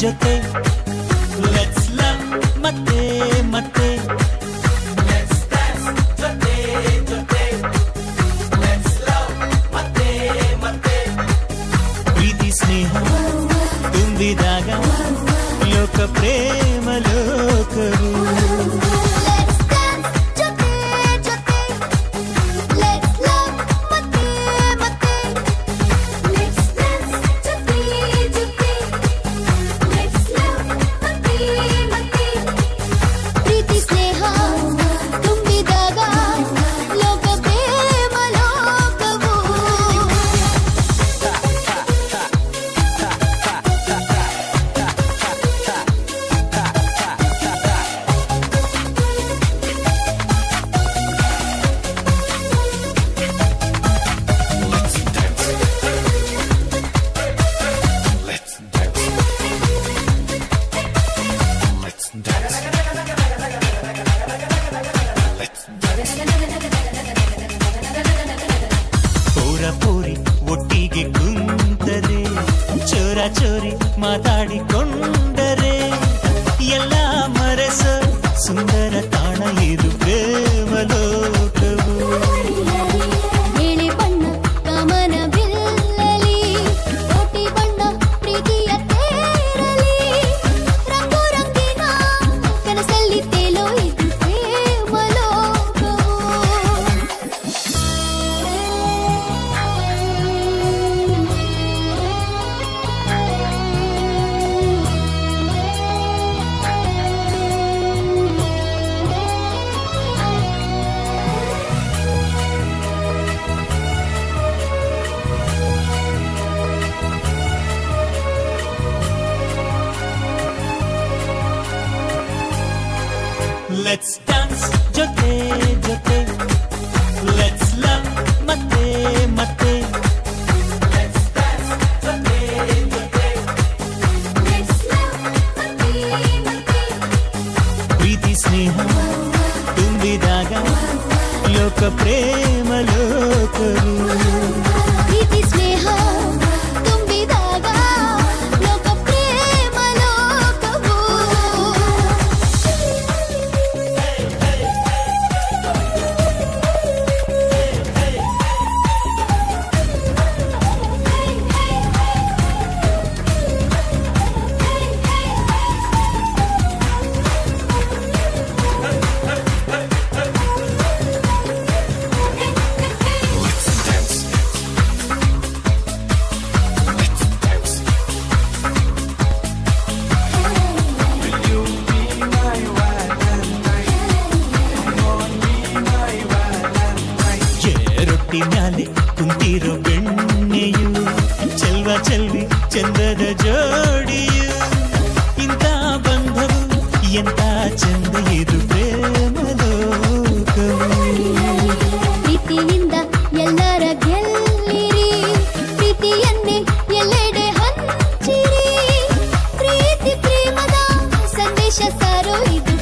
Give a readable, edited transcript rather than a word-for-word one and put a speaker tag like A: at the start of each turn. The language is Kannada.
A: ಜೊತೆ ಲೆಟ್ಸ್ ಲವ್ ಮತ್ತೆ ಮತ್ತೆ ಲೆಟ್ಸ್ ಡ್ಯಾನ್ಸ್ ಜೊತೆ ಜೊತೆ ಲೆಟ್ಸ್ ಲವ್ ಮತ್ತೆ ಮತ್ತೆ ಪ್ರೀತಿ ಸ್ನೇಹ ತುಂಬಿದಾಗ ಲೋಕ ಪ್ರೇಮ ಲೋಕವು ಪೂರಿ ಒಟ್ಟಿಗೆ ಕುಂತರೆ ಚೋರ ಚೋರಿ ಮಾತಾಡಿಕೊಂಡರೆ ಎಲ್ಲ ಮರೆಸ ಸುಂದರ ತಾಣ ಇದು ಪ್ರೇಮ ಲೋಕವು
B: ನೀಲಿ ಬಣ್ಣ ಕಾಮನ ಬಿಲ್ಲಲಿ ಕೋಟಿ ಬಣ್ಣ ಪ್ರೀತಿಯ ತೇರಲಿ ರಂಗು ರಂಗಿನ ಕನಸಲ್ಲಿ ತೇಲೋ ಇದು ಪ್ರೇಮ ಲೋಕವು
A: ಲೆಟ್ಸ್ ಡ್ಯಾನ್ಸ್ ಜೊತೆ ಜೊತೆ ಲೆಟ್ಸ್ ಲವ್ ಮತ್ತೆ ಮತ್ತೆ ಲೆಟ್ಸ್ ಡ್ಯಾನ್ಸ್ ಜೊತೆ ಜೊತೆ
B: ಲೆಟ್ಸ್ ಲವ್ ಮತ್ತೆ ಮತ್ತೆ
A: ಪ್ರೀತಿ ಸ್ನೇಹ ತುಂಬಿದಾಗ ಲೋಕ ಪ್ರೇಮ ಲೋಕವು
B: ಪ್ರೀತಿ ಸ್ನೇಹ ತುಂಬಿದಾಗ ಲೋಕ ಪ್ರೇಮ ಲೋಕವು
A: ರೊಟ್ಟಿ ಮ್ಯಾಲೆ ಕುಂತಿರೋ ಬೆಣ್ಣೆಯು ಚೆಲ್ವ ಚೆಲ್ವಿ ಚಂದದ ಜೋಡಿಯು ಇಂಥ ಬಂಧವು ಎಂತ ಚಂದ ಇದು ಪ್ರೇಮ ಲೋಕವು
B: ಪ್ರೀತಿಯಿಂದ ಎಲ್ಲರ ಗೆಲ್ಲಿರಿ ಪ್ರೀತಿಯನ್ನೇ ಎಲ್ಲೆಡೆ ಹಂಚಿರಿ ಪ್ರೀತಿ ಪ್ರೇಮದ ಸಂದೇಶ ಸಾರೋ ಇದು